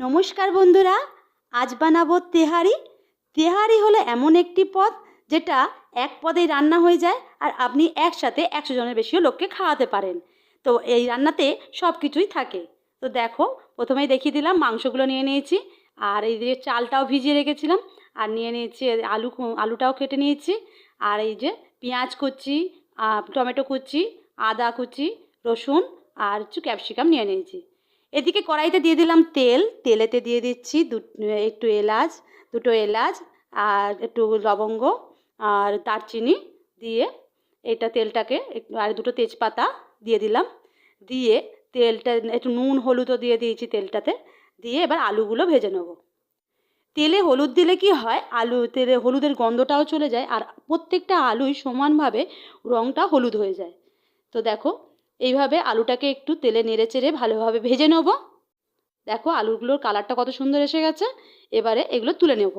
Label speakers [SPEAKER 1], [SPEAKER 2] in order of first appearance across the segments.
[SPEAKER 1] নমস্কার বন্ধুরা, আজ বানাবো তেহারি। তেহারি হলো এমন একটি পদ যেটা এক পদেই রান্না হয়ে যায় আর আপনি একসাথে 100 জনের বেশিও লোককে খাওয়াতে পারেন। তো এই রান্নাতে সব কিছুই থাকে। তো দেখো, প্রথমেই দেখিয়ে দিলাম মাংসগুলো নিয়ে নিয়েছি, আর এই যে চালটাও ভিজিয়ে রেখেছিলাম, আর নিয়ে নিয়েছি আলুটাও কেটে নিয়েছি, আর এই যে পেঁয়াজ কুচি, টমেটো কুচি, আদা কুচি, রসুন আর একটু ক্যাপসিকাম নিয়ে নিয়েছি। এদিকে কড়াইতে দিয়ে দিলাম তেল, তেলেতে দিয়ে দিচ্ছি দুটো এলাচ আর একটু লবঙ্গ আর দারচিনি দিয়ে এটা তেলটাকে একটু, আর দুটো তেজপাতা দিয়ে দিলাম। দিয়ে তেলটা একটু নুন হলুদও দিয়ে দিয়েছি তেলটাতে। দিয়ে এবার আলুগুলো ভেজে নেব। তেলে হলুদ দিলে কি হয়, তেলে হলুদের গন্ধটাও চলে যায় আর প্রত্যেকটা আলুই সমানভাবে রঙটা হলুদ হয়ে যায়। তো দেখো, এইভাবে আলুটাকে একটু তেলে নেড়ে চেড়ে ভালোভাবে ভেজে নেব। দেখো আলুগুলোর কালারটা কত সুন্দর এসে গেছে। এবারে এগুলো তুলে নেব।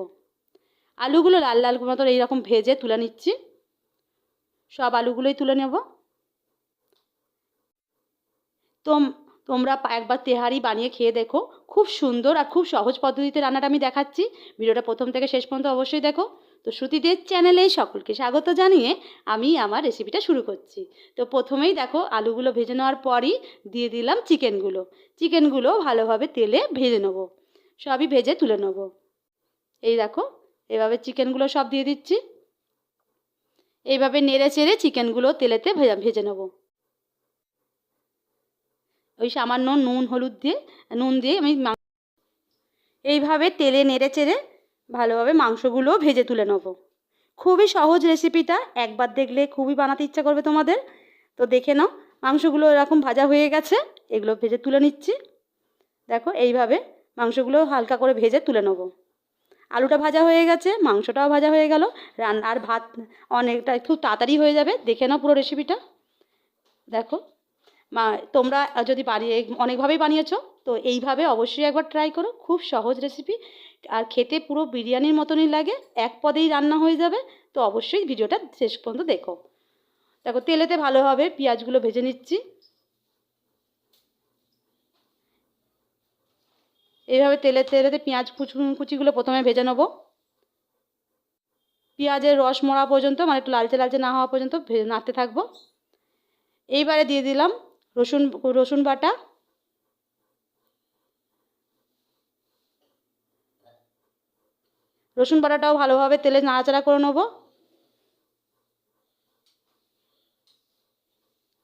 [SPEAKER 1] আলুগুলো লাল লাল মতো এইরকম ভেজে তুলে নিচ্ছি। সব আলুগুলোই তুলে নেব। তোমরা একবার তেহারি বানিয়ে খেয়ে দেখো, খুব সুন্দর আর খুব সহজ পদ্ধতিতে রান্নাটা আমি দেখাচ্ছি। ভিডিওটা প্রথম থেকে শেষ পর্যন্ত অবশ্যই দেখো। তো শ্রুতিদের চ্যানেলে সকলকে স্বাগত জানিয়ে আমি আমার রেসিপিটা শুরু করছি। তো প্রথমেই দেখো, আলুগুলো ভেজে নেওয়ার পরই দিয়ে দিলাম চিকেনগুলো ভালোভাবে তেলে ভেজে নেব। সবই ভেজে তুলে নেব। এই দেখো, এভাবে চিকেনগুলো সব দিয়ে দিচ্ছি। এইভাবে নেড়ে চেড়ে চিকেনগুলো তেলেতে ভেজে নেব। ওই সামান্য নুন দিয়ে আমি এইভাবে তেলে নেড়ে চেড়ে ভালোভাবে মাংসগুলো ভেজে তুলে নেব। খুবই সহজ রেসিপিটা, একবার দেখলে খুবই বানাতে ইচ্ছা করবে তোমাদের। তো দেখে নাও, মাংসগুলো এরকম ভাজা হয়ে গেছে, এগুলো ভেজে তুলে নিচ্ছি। দেখো এইভাবে মাংসগুলো হালকা করে ভেজে তুলে নেব। আলুটা ভাজা হয়ে গেছে, মাংসটাও ভাজা হয়ে গেল। আর ভাত অনেকটা খুব তাড়াতাড়ি হয়ে যাবে। দেখে নাও পুরো রেসিপিটা। দেখো, তোমরা যদি অনেকভাবেই বানিয়েছো, তো এইভাবে অবশ্যই একবার ট্রাই করো। খুব সহজ রেসিপি আর খেতে পুরো বিরিয়ানির মতনই লাগে, এক পদেই রান্না হয়ে যাবে। তো অবশ্যই ভিডিওটা শেষ পর্যন্ত দেখো। দেখো, তেলেতে ভালোভাবে পেঁয়াজগুলো ভেজে নিচ্ছি। এইভাবে তেলেতে পেঁয়াজ কুচিগুলো প্রথমে ভেজে নেব। পেঁয়াজের রস মরা পর্যন্ত, মানে একটু লালচে লালচে না হওয়া পর্যন্ত নাড়তে থাকবো। এইবারে দিয়ে দিলাম রসুন বাটা। রসুন বাটাটাও ভালোভাবে তেলে নাড়াচাড়া করে নেব।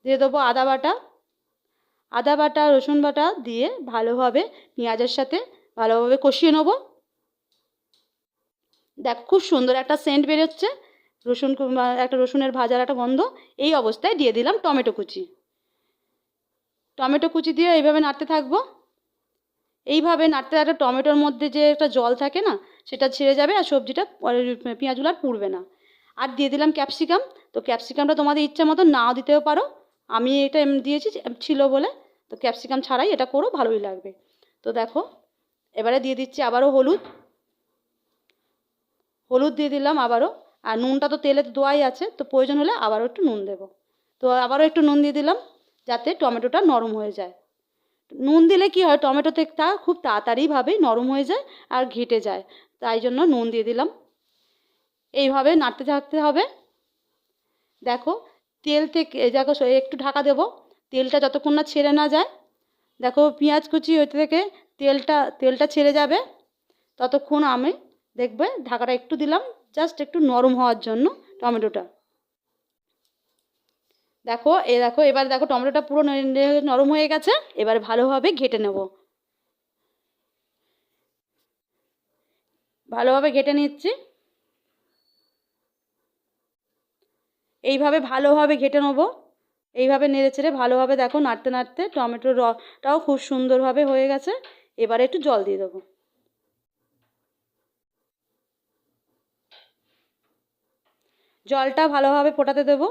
[SPEAKER 1] দিয়ে দেবো আদা বাটা রসুন বাটা দিয়ে ভালোভাবে পেঁয়াজের সাথে ভালোভাবে কষিয়ে নেব। দেখ, খুব সুন্দর একটা সেন্ট বেরোচ্ছে, একটা রসুনের ভাজার একটা গন্ধ। এই অবস্থায় দিয়ে দিলাম টমেটো কুচি দিয়ে এইভাবে নাড়তে থাকবো। এইভাবে নাড়তে নাড়তে টমেটোর মধ্যে যে একটা জল থাকে না, সেটা ছেড়ে যাবে আর সবজিটা পেঁয়াজগুলো আর পুড়বে না। আর দিয়ে দিলাম ক্যাপসিকাম। তো ক্যাপসিকামটা তোমাদের ইচ্ছা মতো নাও দিতেও পারো। আমি এটা দিয়েছি ছিল বলে। তো ক্যাপসিকাম ছাড়াই এটা করো, ভালোই লাগবে। তো দেখো, এবারে দিয়ে দিচ্ছি আবারও হলুদ দিয়ে দিলাম আবারও। আর নুনটা তো তেলে দেওয়াই আছে, তো প্রয়োজন হলে আবারও একটু নুন দেবো। তো আবারও একটু নুন দিয়ে দিলাম, যাতে টমেটোটা নরম হয়ে যায়। নুন দিলে কি হয়, টমেটোতে তা খুব তাড়াতাড়িভাবেই নরম হয়ে যায় আর ঘেঁটে যায়। তাই জন্য নুন দিয়ে দিলাম। এইভাবে নাড়তে থাকতে হবে। দেখো, তেল থেকে দেখো একটু ঢাকা দেবো, তেলটা যতক্ষণ না ছেড়ে না যায়। দেখো, পেঁয়াজ কুচি ওই থেকে তেলটা ছেড়ে যাবে, ততক্ষণ আমি দেখবে ঢাকাটা একটু দিলাম, জাস্ট একটু নরম হওয়ার জন্য টমেটোটা। দেখো এবার দেখো টমেটোটা পুরো নরম হয়ে গেছে। এবার ভালোভাবে ঘেঁটে নেব। ভালোভাবে ঘেঁটে নিচ্ছি। এইভাবে ভালোভাবে ঘেঁটে নেব। এইভাবে নেড়েচেড়ে ভালোভাবে দেখো নাড়তে নাড়তে টমেটোর রসটাও খুব সুন্দরভাবে হয়ে গেছে। এবারে একটু জল দিয়ে দেবো। জলটা ভালোভাবে ফোটাতে দেবো।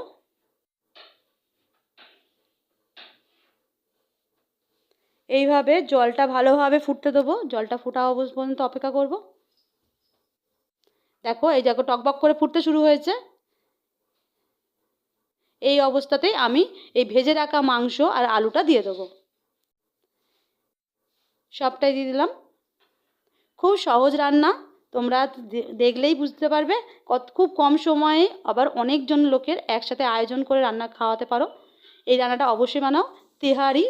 [SPEAKER 1] এইভাবে জলটা ভালোভাবে ফুটতে দেবো। জলটা ফোটা অবস্থা পর্যন্ত অপেক্ষা করব। দেখো, এই দেখো টকবক করে ফুটতে শুরু হয়েছে। এই অবস্থাতেই আমি এই ভেজে রাখা মাংস আর আলুটা দিয়ে দেবো। সবটাই দিয়ে দিলাম। খুব সহজ রান্না, তোমরা দেখলেই বুঝতে পারবে। খুব কম সময়ে আবার অনেকজন লোকের একসাথে আয়োজন করে রান্না খাওয়াতে পারো। এই রান্নাটা অবশ্যই বানাও, তেহারি।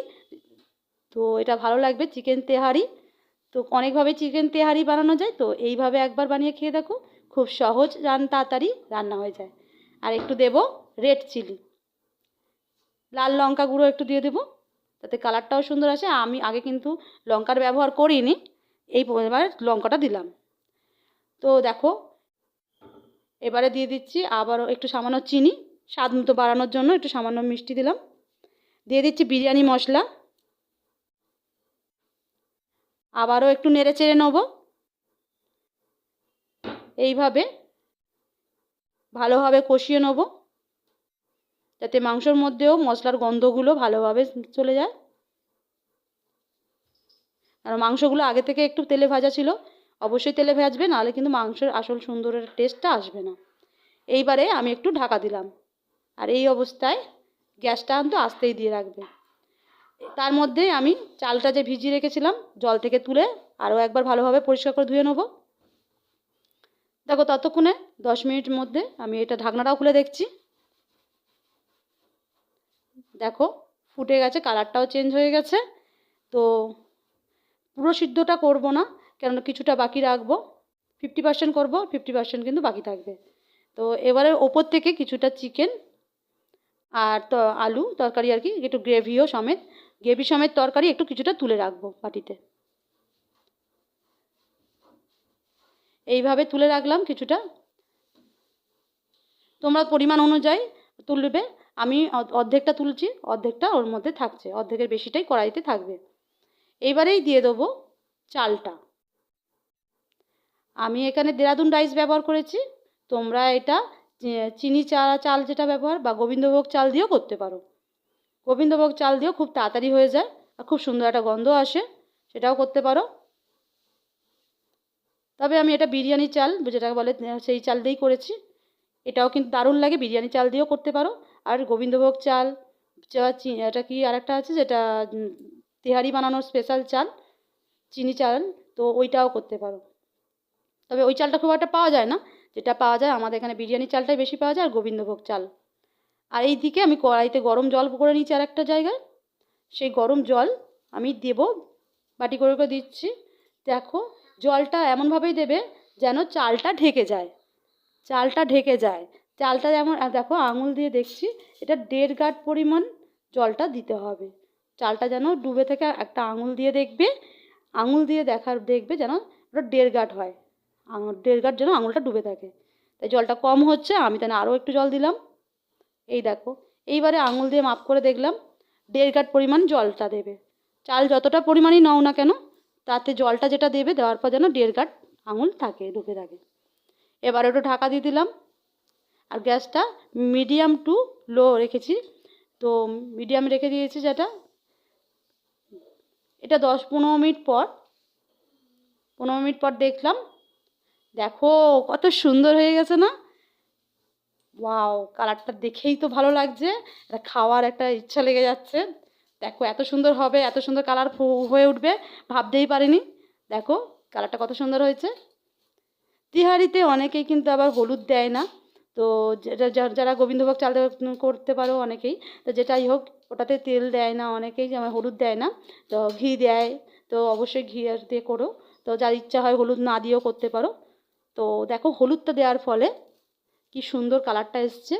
[SPEAKER 1] তো এটা ভালো লাগবে, চিকেন তেহারি। তো অনেকভাবে চিকেন তেহারি বানানো যায়, তো এইভাবে একবার বানিয়ে খেয়ে দেখো, খুব সহজ, তাড়াতাড়ি রান্না হয়ে যায়। আর একটু দেব রেড চিলি, লাল লঙ্কা গুঁড়ো একটু দিয়ে দেবো, তাতে কালারটাও সুন্দর আসে। আমি আগে কিন্তু লঙ্কার ব্যবহার করিনি, এবার লঙ্কাটা দিলাম। তো দেখো, এবারে দিয়ে দিচ্ছি আবারও একটু সামান্য চিনি, স্বাদ মতো বাড়ানোর জন্য একটু সামান্য মিষ্টি দিলাম। দিয়ে দিচ্ছি বিরিয়ানি মশলা, আবারও একটু নেড়ে চেড়ে নেব। এইভাবে ভালোভাবে কষিয়ে নেব, যাতে মাংসর মধ্যেও মশলার গন্ধগুলো ভালোভাবে চলে যায়। আর মাংসগুলো আগে থেকে একটু তেলে ভাজা ছিল, অবশ্যই তেলে ভাজবে, নাহলে কিন্তু মাংসের আসল সুন্দরের টেস্টটা আসবে না। এইবারে আমি একটু ঢাকা দিলাম, আর এই অবস্থায় গ্যাসটা কিন্তু আস্তেই দিয়ে রাখবে। তার মধ্যে আমি চালটা যে ভিজিয়ে রেখেছিলাম জল থেকে তুলে আরও একবার ভালোভাবে পরিষ্কার করে ধুয়ে নেব। দেখো, ততক্ষণে 10 মিনিটের মধ্যে আমি এটা ঢাকনাটাও খুলে দেখছি। দেখো, ফুটে গেছে, কালারটাও চেঞ্জ হয়ে গেছে। তো পুরো সিদ্ধটা করব না, কেননা কিছুটা বাকি রাখবো, 50% করব, 50% কিন্তু বাকি থাকবে। তো এবারে ওপর থেকে কিছুটা চিকেন আর তো আলু তরকারি আর কি, একটু গ্রেভি সমেত তরকারি একটু কিছুটা তুলে রাখবো বাটিতে। এইভাবে তুলে রাখলাম কিছুটা, তোমরা পরিমাণ অনুযায়ী তুলবে। আমি অর্ধেকটা তুলছি, অর্ধেকটা ওর মধ্যে থাকছে, অর্ধেকের বেশিটাই কড়াইতে থাকবে। এইবারেই দিয়ে দেবো চালটা। আমি এখানে দেরাদুন রাইস ব্যবহার করেছি, তোমরা এটা চিনি চাল যেটা ব্যবহার, বা গোবিন্দভোগ চাল দিয়েও করতে পারো। গোবিন্দভোগ চাল দিয়েও খুব তাড়াতাড়ি হয়ে যায় আর খুব সুন্দর একটা গন্ধ আসে, সেটাও করতে পারো। তবে আমি এটা বিরিয়ানি চাল যেটা বলে সেই চাল দিয়েই করেছি, এটাও কিন্তু দারুণ লাগে, বিরিয়ানি চাল দিয়েও করতে পারো। আর গোবিন্দভোগ চাল, এটা কি আরেকটা আছে যেটা তেহারি বানানোর স্পেশাল চাল, চিনি চাল, তো ওইটাও করতে পারো। তবে ওই চালটা খুব একটা পাওয়া যায় না, যেটা পাওয়া যায় আমাদের এখানে বিরিয়ানি চালটাই বেশি পাওয়া যায়, আর গোবিন্দভোগ চাল। আর এই দিকে আমি কড়াইতে গরম জল করে নিয়েছি আর একটা জায়গায়, সেই গরম জল আমি দেব, বাটি করে করে দিচ্ছি। দেখো, জলটা এমনভাবেই দেবে যেন চালটা ঢেকে যায়, চালটা যেমন, দেখো আঙুল দিয়ে দেখছি, এটা 1.5 গাঁট পরিমাণ জলটা দিতে হবে। চালটা যেন ডুবে থেকে একটা আঙুল দিয়ে দেখবে, দেখবে যেন ওটা 1.5 গাঁট হয়, 1.5 গাঁট যেন আঙুলটা ডুবে থাকে। তাই জলটা কম হচ্ছে, আমি তাহলে আরও একটু জল দিলাম। এই দেখো, এইবারে আঙুল দিয়ে মাপ করে দেখলাম 1.5 গাঁট পরিমাণ জলটা দেবে। চাল যতটা পরিমাণই নাও না কেন, তাতে জলটা যেটা দেবে দেওয়ার পর যেন 1.5 গাঁট আঙুল ঢুকে থাকে। এবার একটু ঢাকা দিয়ে দিলাম, আর গ্যাসটা মিডিয়াম টু লো রেখেছি। তো মিডিয়াম রেখে দিয়েছি, যেটা এটা 10-15 মিনিট পর, 15 মিনিট পর দেখলাম, দেখো কত সুন্দর হয়ে গেছে না? ওয়াও, কালারটা দেখেই তো ভালো লাগছে, এটা খাওয়ার একটা ইচ্ছা লেগে যাচ্ছে। দেখো, এত সুন্দর হবে, এত সুন্দর কালার হয়ে উঠবে ভাবতেই পারিনি। দেখো কালারটা কত সুন্দর হয়েছে। তিহারিতে অনেকেই কিন্তু আবার হলুদ দেয় না, তো যারা গোবিন্দভোগ চাল করতে পারো অনেকেই, তো যেটাই হোক ওটাতে তেল দেয় না অনেকেই, যেমন হলুদ দেয় না, তো ঘি দেয়। তো অবশ্যই ঘি দিয়ে করো, তো যার ইচ্ছা হয় হলুদ না দিয়েও করতে পারো। তো দেখো, হলুদটা দেওয়ার ফলে কি সুন্দর কালারটা এসছে,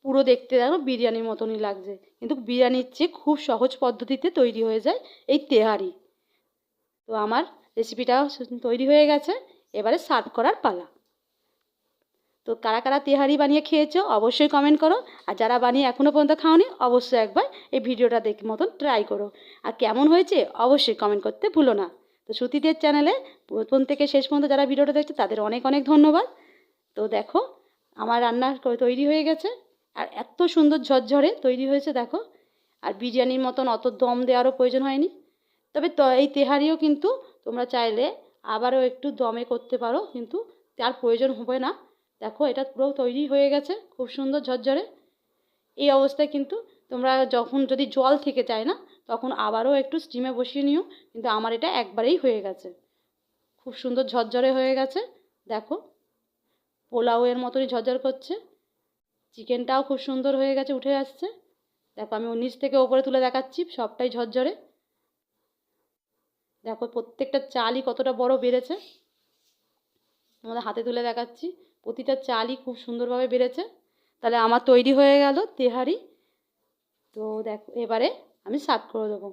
[SPEAKER 1] পুরো দেখতে দেখো বিরিয়ানির মতনই লাগছে, কিন্তু বিরিয়ানির চেয়ে খুব সহজ পদ্ধতিতে তৈরি হয়ে যায় এই তেহারি। তো আমার রেসিপিটাও তৈরি হয়ে গেছে, এবারে সার্ভ করার পালা। তো কারা কারা তেহারি বানিয়ে খেয়েছো অবশ্যই কমেন্ট করো, আর যারা বানিয়ে এখনও পর্যন্ত খাওনি অবশ্যই একবার এই ভিডিওটা দেখে মতন ট্রাই করো, আর কেমন হয়েছে অবশ্যই কমেন্ট করতে ভুলো না। তো শ্রুতিদের চ্যানেলে প্রথম থেকে শেষ পর্যন্ত যারা ভিডিওটা দেখছে তাদের অনেক অনেক ধন্যবাদ। তো দেখো, আমার রান্না তৈরি হয়ে গেছে, আর এত সুন্দর ঝরঝরে তৈরি হয়েছে দেখো, আর বিরিয়ানির মতন অত দম দেওয়ারও প্রয়োজন হয়নি। তবে এই তেহারিও কিন্তু তোমরা চাইলে আবারও একটু দমে করতে পারো, কিন্তু তার প্রয়োজন হবে না। দেখো, এটা পুরো তৈরি হয়ে গেছে, খুব সুন্দর ঝরঝরে। এই অবস্থায় কিন্তু তোমরা যখন যদি জল থেকে যায় না, তখন আবারও একটু স্টিমে বসিয়ে নিও, কিন্তু আমার এটা একবারেই হয়ে গেছে। খুব সুন্দর ঝরঝরে হয়ে গেছে, দেখো পোলাওয়ের মতনই ঝরঝর করছে। চিকেনটাও খুব সুন্দর হয়ে গেছে, উঠে আসছে। দেখো আমি নিচ থেকে ওপরে তুলে দেখাচ্ছি, সবটাই ঝরঝরে। দেখো প্রত্যেকটা চালই কতটা বড় বেড়েছে, তোমাদের হাতে তুলে দেখাচ্ছি, প্রতিটা চালই খুব সুন্দরভাবে বেড়েছে। তাহলে আমার তৈরি হয়ে গেল তেহারি। তো দেখো এবারে আমি সার্ভ করে দেবো।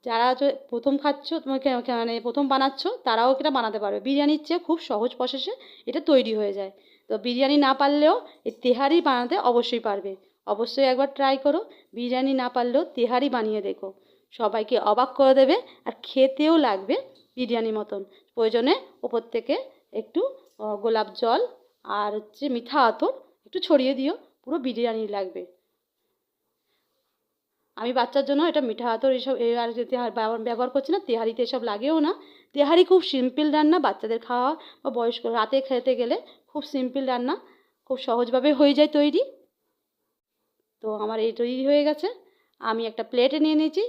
[SPEAKER 1] যারা প্রথম খাচ্ছ, তোমাকে মানে প্রথম বানাচ্ছ, তারাও এটা বানাতে পারবে। বিরিয়ানির চেয়ে খুব সহজ প্রসেসে এটা তৈরি হয়ে যায়। তো বিরিয়ানি না পারলেও এই তেহারি বানাতে অবশ্যই পারবে। অবশ্যই একবার ট্রাই করো, বিরিয়ানি না পারলেও তেহারি বানিয়ে দেখো, সবাইকে অবাক করে দেবে আর খেতেও লাগবে বিরিয়ানি মতন। প্রয়োজনে ওপর থেকে একটু গোলাপ জল আর মিঠা আতর একটু ছড়িয়ে দিও, পুরো বিরিয়ানি লাগবে। আমি বাচ্চার জন্য এটা মিঠা আতর এসব আর ব্যবহার করছি না, তেহারিতে এসব লাগেও না। তেহারি খুব সিম্পল রান্না, বাচ্চাদের খাওয়া বা বয়স্ক রাতে খেতে গেলে খুব সিম্পল রান্না, খুব সহজভাবে হয়ে যায় তৈরি। তো আমার এই তৈরি হয়ে গেছে। আমি একটা প্লেটে নিয়ে নিয়েছি,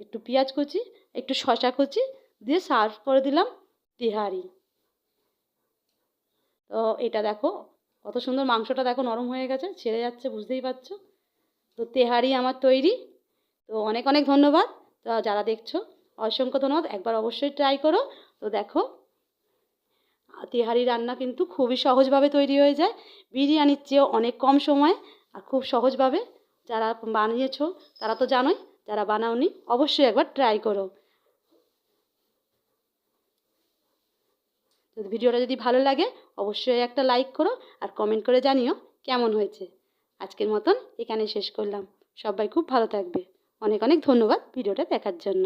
[SPEAKER 1] একটু পেঁয়াজ কুচি, একটু শসা কুচি দিয়ে সার্ভ করে দিলাম তেহারি। তো এটা দেখো কত সুন্দর, মাংসটা দেখো নরম হয়ে গেছে, ছেড়ে যাচ্ছে, বুঝতেই পারছো। তো তেহারি আমার তৈরি। তো অনেক অনেক ধন্যবাদ যারা দেখছো, অসংখ্য ধন্যবাদ। একবার অবশ্যই ট্রাই করো। তো দেখো তেহারি রান্না কিন্তু খুবই সহজভাবে তৈরি হয়ে যায়, বিরিয়ানির চেয়েও অনেক কম সময় আর খুব সহজভাবে। যারা বানিয়েছো তারা তো জানোই, যারা বানাওনি অবশ্যই একবার ট্রাই করো। তো ভিডিওটা যদি ভালো লাগে অবশ্যই একটা লাইক করো আর কমেন্ট করে জানিও কেমন হয়েছে। আজকের মতন এখানে শেষ করলাম। সবাই খুব ভালো থাকবে। অনেক অনেক ধন্যবাদ ভিডিওটা দেখার জন্য।